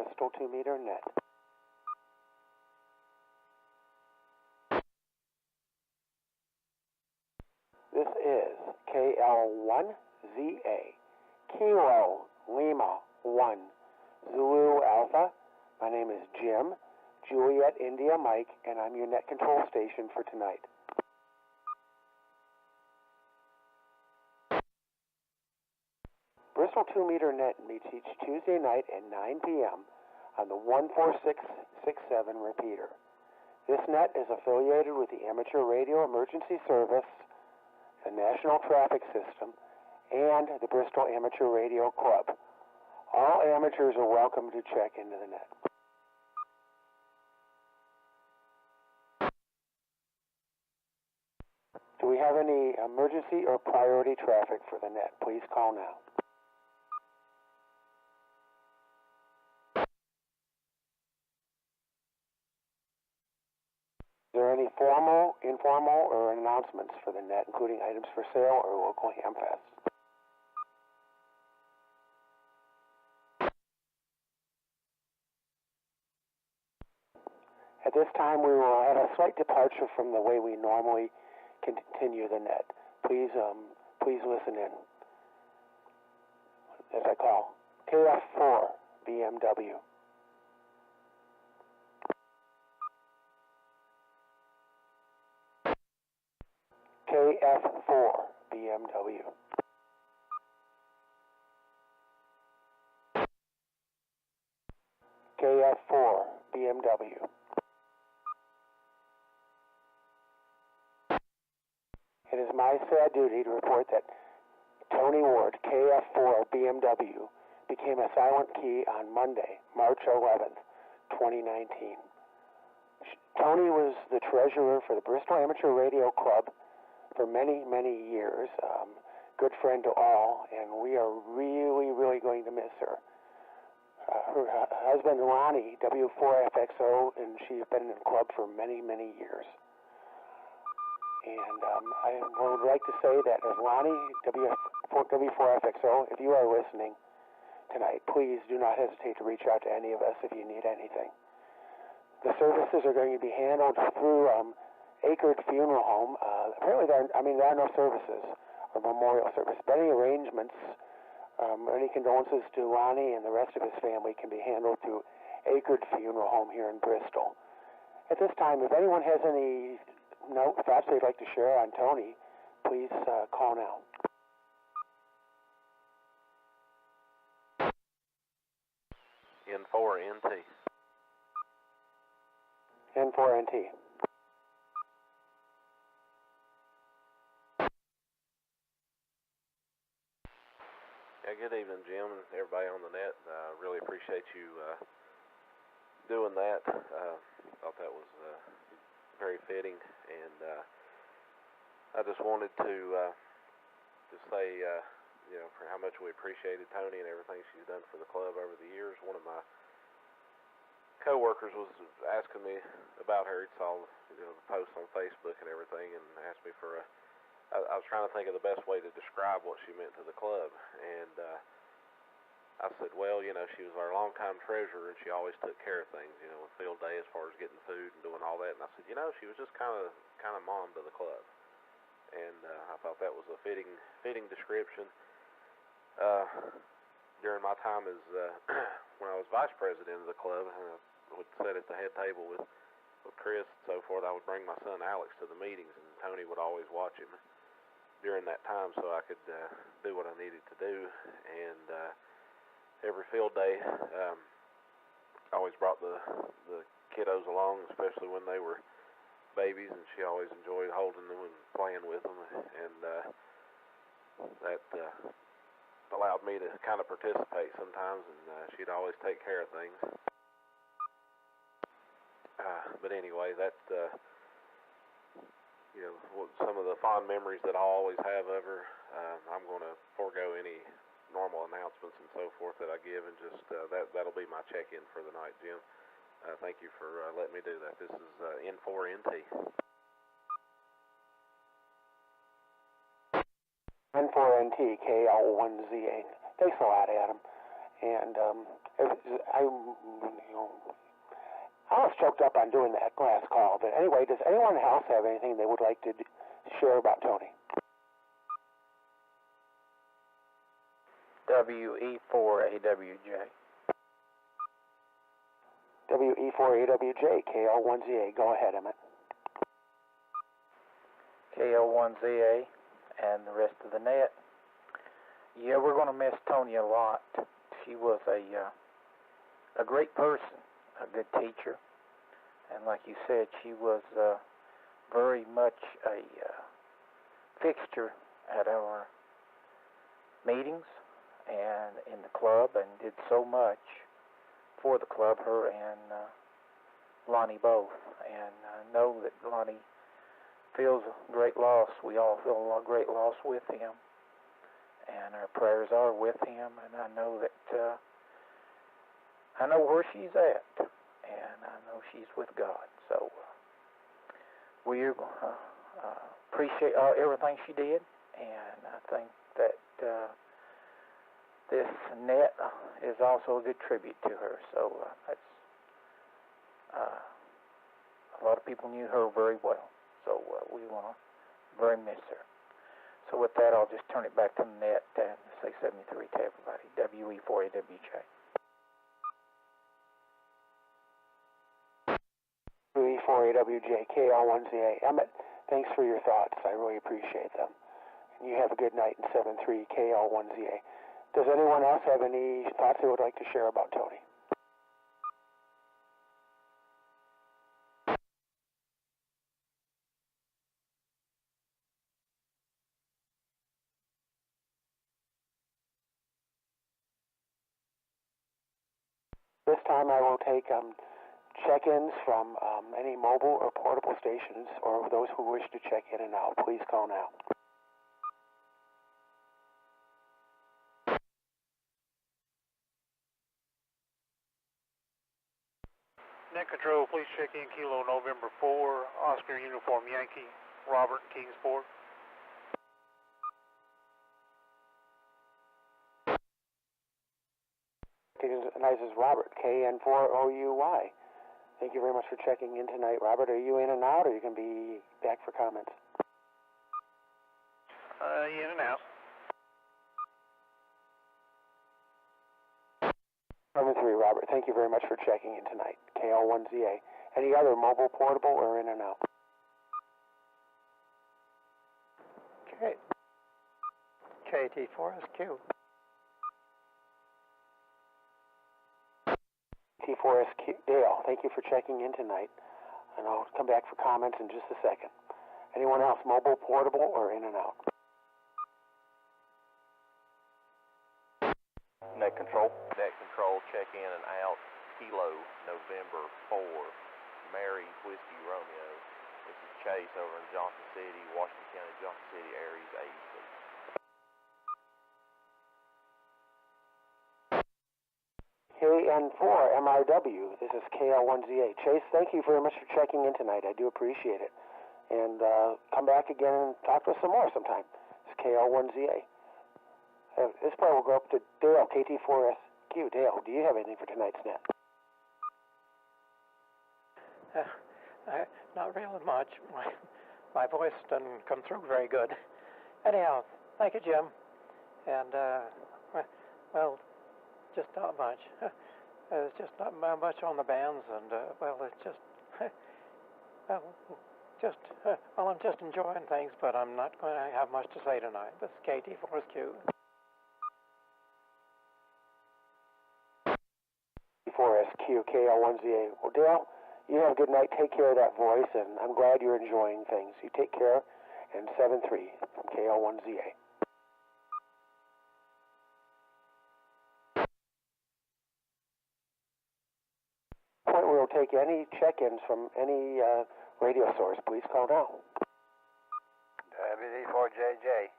Bristol 2-meter net. This is KL1ZA, Kilo Lima 1, Zulu Alpha. My name is Jim, Juliet India Mike, and I'm your net control station for tonight. Bristol 2-meter net meets each Tuesday night at 9 p.m. on the 14667 repeater. This net is affiliated with the Amateur Radio Emergency Service, the National Traffic System, and the Bristol Amateur Radio Club. All amateurs are welcome to check into the net. Do we have any emergency or priority traffic for the net? Please call now. Is there any formal, informal, or announcements for the net, including items for sale or local hamfests? At this time, we will have a slight departure from the way we normally continue the net. Please listen in as I call KF4BMW. KF4 BMW. KF4 BMW. It is my sad duty to report that Toni Ward KF4 BMW became a silent key on Monday, March 11th, 2019. Toni was the treasurer for the Bristol Amateur Radio Club for many, many years, good friend to all, and we are really, really going to miss her. Her husband, Ronnie, W4FXO, and she's been in the club for many, many years. And I would like to say that as Ronnie, W4FXO, if you are listening tonight, please do not hesitate to reach out to any of us if you need anything. The services are going to be handled through Acred Funeral Home. Apparently, there are no services or memorial service, but any arrangements, any condolences to Ronnie and the rest of his family can be handled through Acred Funeral Home here in Bristol. At this time, if anyone has any thoughts they'd like to share on Toni, please call now. N4NT. N4NT. Yeah, good evening, Jim, and everybody on the net. I really appreciate you doing that. Thought that was very fitting, and I just wanted to say, for how much we appreciated Toni and everything she's done for the club over the years. One of my co-workers was asking me about her. He saw the post on Facebook and everything, and asked me for I was trying to think of the best way to describe what she meant to the club, and I said, well, she was our longtime treasurer, and she always took care of things, with field day as far as getting food and doing all that. And I said, she was just kind of mom to the club, and I thought that was a fitting description. During my time as when I was vice president of the club, I would sit at the head table with Chris and so forth. I would bring my son Alex to the meetings, and Toni would always watch him during that time so I could do what I needed to do. And every field day, I always brought the kiddos along, especially when they were babies, and she always enjoyed holding them and playing with them, and that allowed me to kind of participate sometimes, and she'd always take care of things. But anyway, that some of the fond memories that I'll always have of her. I'm going to forego any normal announcements and so forth that I give, and just that'll be my check-in for the night, Jim. Thank you for letting me do that. This is N4NT. N4NT, KL1ZA. Thanks a lot, Adam. And I choked up on doing that last call. But anyway, does anyone else have anything they would like to share about Toni? WE4AWJ. WE4AWJ, KL1ZA. Go ahead, Emmett. KL1ZA and the rest of the net. Yeah, we're going to miss Toni a lot. She was a great person, a good teacher, and like you said, she was very much a fixture at our meetings and in the club, and did so much for the club, her and Lonnie both. And I know that Lonnie feels a great loss. We all feel a great loss with him, and our prayers are with him. And I know that I know where she's at, and I know she's with God. So we appreciate everything she did, and I think that this net is also a good tribute to her. So that's a lot of people knew her very well. So we want to very miss her. So with that, I'll just turn it back to the net and say 73 to everybody. WE4AWJ. WE4AWJ, KL1ZA. Emmett, thanks for your thoughts. I really appreciate them. And you have a good night in 73 KL1ZA. Does anyone else have any thoughts they would like to share about Toni? This time I will take check-ins from any mobile or portable stations, or those who wish to check in and out. Please call now. Net Control, please check in Kilo November 4, Oscar Uniform Yankee, Robert in Kingsport. Recognizes Robert, KN4OUY. Thank you very much for checking in tonight, Robert. Are you in and out, or you can be back for comments? In and out. Number 3, Robert. Thank you very much for checking in tonight. KL1ZA. Any other mobile, portable, or in and out? KT4SQ. T4SQ. Dale, thank you for checking in tonight. And I'll come back for comments in just a second. Anyone else, mobile, portable, or in and out? Net Control, check in and out, Kilo, November 4, Mary, Whiskey, Romeo. This is Chase over in Johnson City, Washington County, Johnson City, Aries, AEC. KN4MRW, this is KL1ZA. Chase, thank you very much for checking in tonight. I do appreciate it. And come back again and talk to us some more sometime. It's KL1ZA. This part will go up to Dale, KT4SQ. Dale, do you have anything for tonight's net? Not really much. My voice doesn't come through very good. Anyhow, thank you, Jim. And, well, just not much. There's just not much on the bands, and, well, it's just, well, I'm just enjoying things, but I'm not going to have much to say tonight. This is KT4SQ. KT4SQ, KL1ZA. Well, Dale, you have a good night. Take care of that voice, and I'm glad you're enjoying things. You take care, and 7-3 from KL1ZA. Point where we'll take any check-ins from any radio source. Please call now. WD4JJ.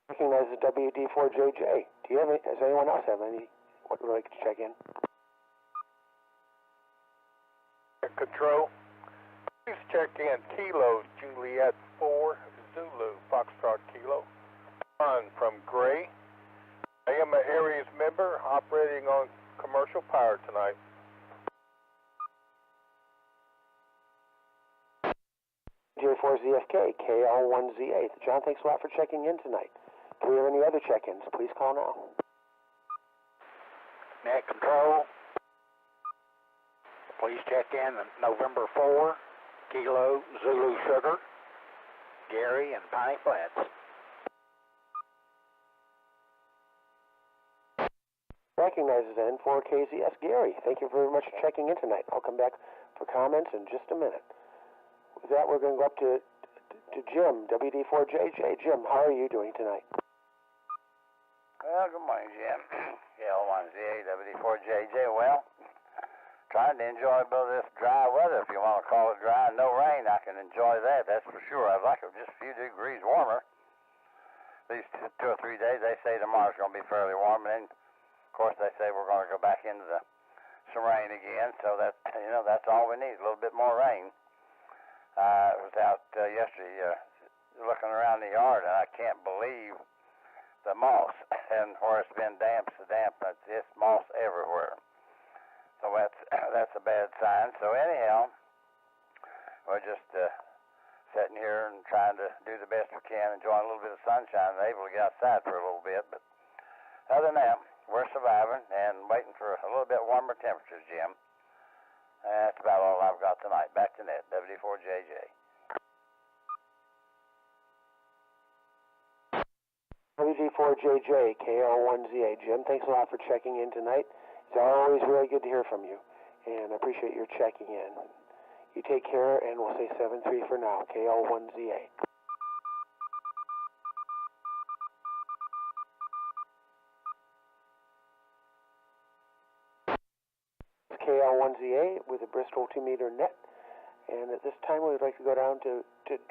Recognizes WD4JJ. Do you have any, does anyone else have any, what would like to check in? Control, please check in Kilo Juliet 4, Zulu, Foxtrot Kilo. 1 from Gray, I am an Aries member operating on commercial power tonight. J4ZFK, KL1ZA. John, thanks a lot for checking in tonight. Do we have any other check-ins? Please call now. Net Control, please check in November 4, Kilo Zulu Sugar, Gary and Piney Flats. Recognizes N4KZS Gary. Thank you very much for checking in tonight. I'll come back for comments in just a minute. With that, we're going to go up to Jim, WD4JJ. Jim, how are you doing tonight? Well, good morning, Jim. KL1ZA, WD4JJ. Well, trying to enjoy a bit of this dry weather, if you want to call it dry, and no rain. I can enjoy that, that's for sure. I'd like it just a few degrees warmer. These 2 or 3 days, they say tomorrow's going to be fairly warm, and then, of course, they say we're going to go back into some rain again, so that, that's all we need, a little bit more rain. I was out yesterday looking around the yard, and I can't believe the moss, and where it's been damp, it's moss everywhere. So that's a bad sign. So anyhow, we're just sitting here and trying to do the best we can, enjoying a little bit of sunshine, and able to get outside for a little bit. But other than that, we're surviving and waiting for a little bit warmer temperatures, Jim. That's about all I've got tonight. Back to net, WD4JJ. WD4JJ, KL1ZA. Jim, thanks a lot for checking in tonight. It's always really good to hear from you, and I appreciate your checking in. You take care, and we'll say 7-3 for now, KL1ZA. KL1ZA with a Bristol 2-meter net. And at this time, we would like to go down to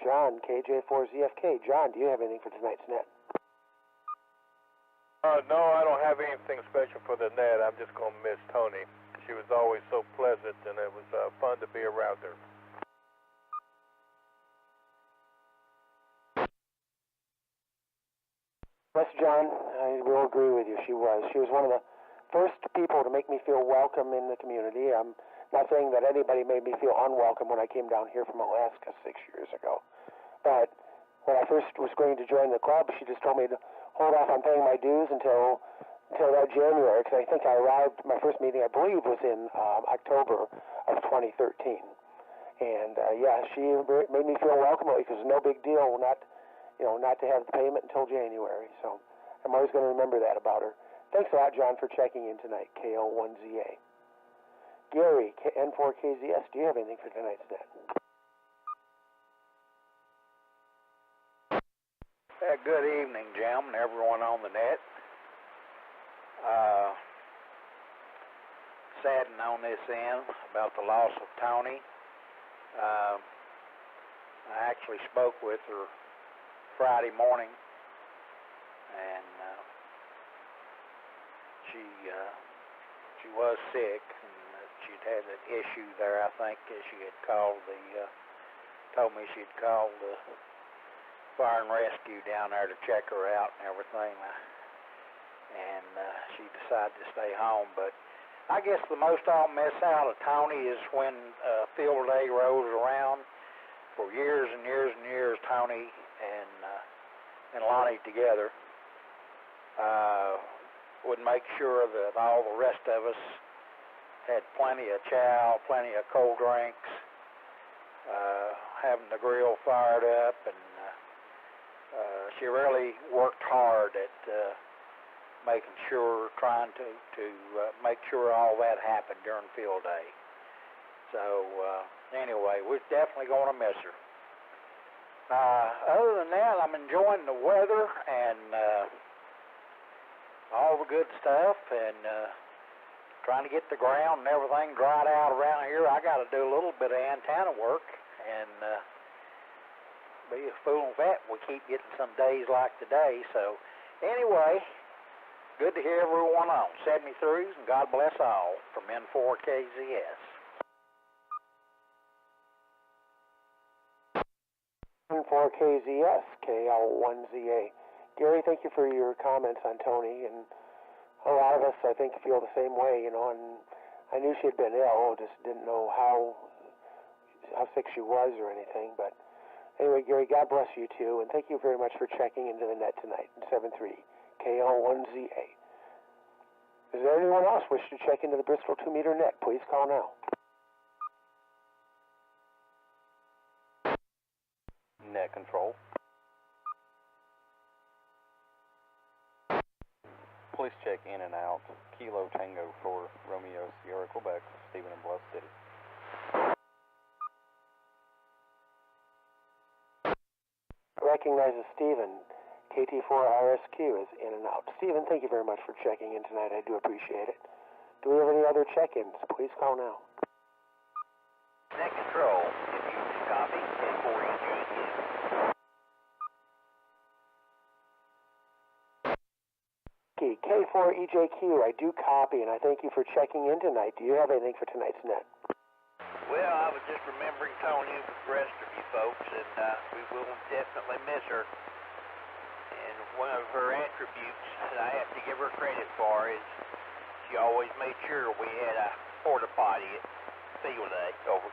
John, KJ4ZFK. John, do you have anything for tonight's net? No, I don't have anything special for the net. I'm just going to miss Toni. She was always so pleasant, and it was fun to be around her. Yes, John, I will agree with you. She was. She was one of the first people to make me feel welcome in the community. I'm not saying that anybody made me feel unwelcome when I came down here from Alaska 6 years ago. But when I first was going to join the club, she just told me to hold off on paying my dues until that January, because I think I arrived, my first meeting, I believe, was in October of 2013. And, yeah, she made me feel welcome, because it's no big deal not to have the payment until January. So I'm always going to remember that about her. Thanks a lot, John, for checking in tonight, KL1ZA. Gary, N4KZS, do you have anything for tonight's net? Good evening, Jim, and everyone on the net. Saddened on this end about the loss of Toni. I actually spoke with her Friday morning, and she was sick, and she'd had an issue there. I think she had called told me she'd called the fire and rescue down there to check her out and everything, and she decided to stay home. But I guess the most I'll miss out of Toni is when field day rolls around. For years and years and years, Toni and Lonnie together would make sure that all the rest of us had plenty of chow, plenty of cold drinks, having the grill fired up, and she really worked hard at trying to make sure all that happened during field day. So anyway, we're definitely going to miss her. Other than that, I'm enjoying the weather and all the good stuff, and trying to get the ground and everything dried out around here. I got to do a little bit of antenna work, and be a fool if that we keep getting some days like today. So anyway, good to hear everyone on. 73s, and God bless all from N4KZS. N4KZS, KL1ZA. Gary, thank you for your comments on Toni, and A lot of us, I think, feel the same way, you know, and I knew she had been ill, just didn't know how sick she was or anything. But anyway, Gary, God bless you too, and thank you very much for checking into the net tonight in 73KL1ZA. Is there anyone else wish to check into the Bristol 2-meter net? Please call now. Net control. Please check in and out. Kilo Tango for Romeo Sierra, Quebec, Stephen and Bluff City. Recognizes Stephen. KT4RSQ is in and out. Stephen, thank you very much for checking in tonight. I do appreciate it. Do we have any other check-ins? Please call now. Net control. Diffusion copy. K4EJQ. K4EJQ, I do copy, and I thank you for checking in tonight. Do you have anything for tonight's net? Well, I was just remembering Toni with the rest of you folks, and we will definitely miss her. And one of her attributes that I have to give her credit for is she always made sure we had a porta potty at field day. Over.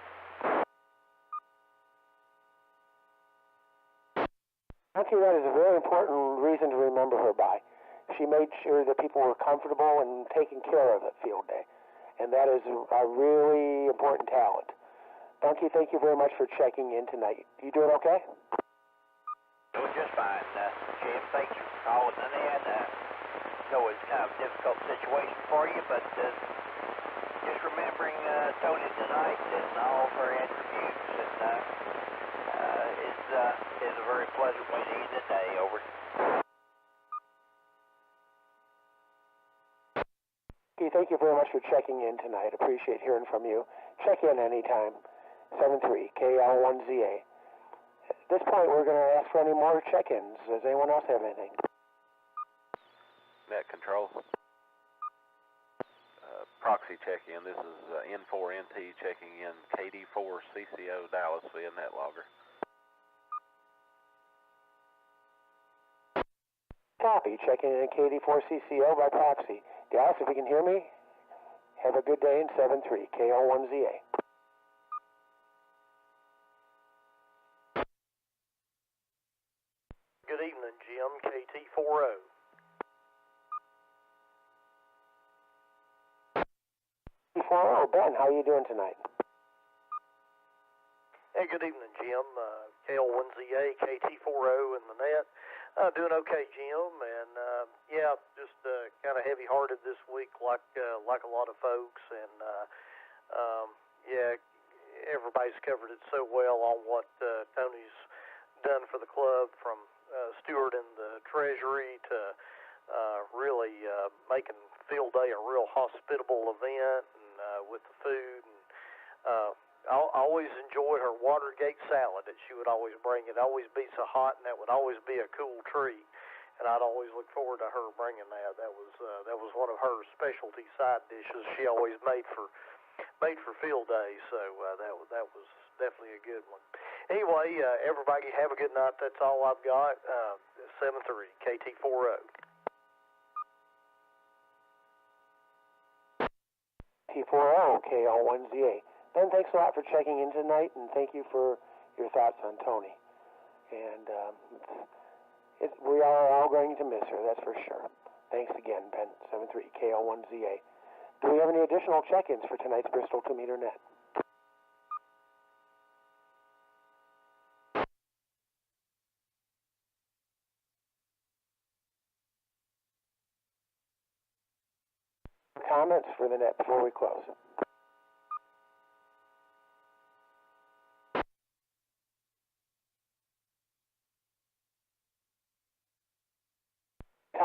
I think that is a very important reason to remember her by. She made sure that people were comfortable and taken care of at field day. And that is a really important talent. Bunky, thank you very much for checking in tonight. You doing okay? Doing just fine. Jim, thanks for calling in. I know it's kind of a difficult situation for you, but just remembering Toni tonight and all of her attributes is a very pleasant way to end the day. Over. Thank you very much for checking in tonight. Appreciate hearing from you. Check in anytime. 73KL1ZA. At this point, we're going to ask for any more check-ins. Does anyone else have anything? Net control. Proxy check-in. This is N4NT checking in KD4CCO Dallas via net logger. Copy. Checking in KD4CCO by proxy. Dallas, if you can hear me, have a good day in 73KL1ZA. Good evening, Jim, KT40. KT40, Ben, how are you doing tonight? Hey, good evening, Jim. KL1ZA, KT40 in the net. Doing okay, Jim, and yeah, just kind of heavy-hearted this week, like a lot of folks, and yeah, everybody's covered it so well on what Toni's done for the club, from stewarding the treasury to really making field day a real hospitable event, and with the food, and I always enjoyed her Watergate salad that she would always bring. It'd always be so hot, and that would always be a cool treat. And I'd always look forward to her bringing that. That was one of her specialty side dishes she always made for field day. So that was definitely a good one. Anyway, everybody have a good night. That's all I've got. 7-3 KT40. T40 KL1ZA. Ben, thanks a lot for checking in tonight, and thank you for your thoughts on Toni. And we are all going to miss her, that's for sure. Thanks again, Ben. 7-3 KL1ZA. Do we have any additional check-ins for tonight's Bristol 2-meter net? Comments for the net before we close?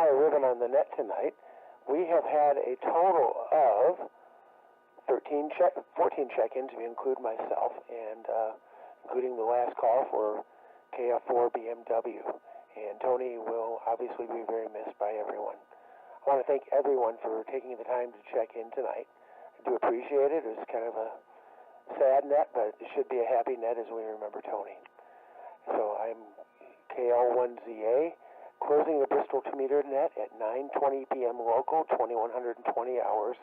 Ribbon on the net tonight. We have had a total of 14 check-ins, if you include myself, and including the last call for KF4BMW. And Toni will obviously be very missed by everyone. I want to thank everyone for taking the time to check in tonight. I do appreciate it. It was kind of a sad net, but it should be a happy net as we remember Toni. So I'm KL1ZA. closing the Bristol 2-meter net at 9:20 p.m. local, 2120 hours,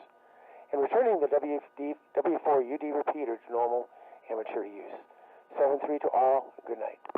and returning the W4 UD repeater to normal amateur use. 7-3 to all. Good night.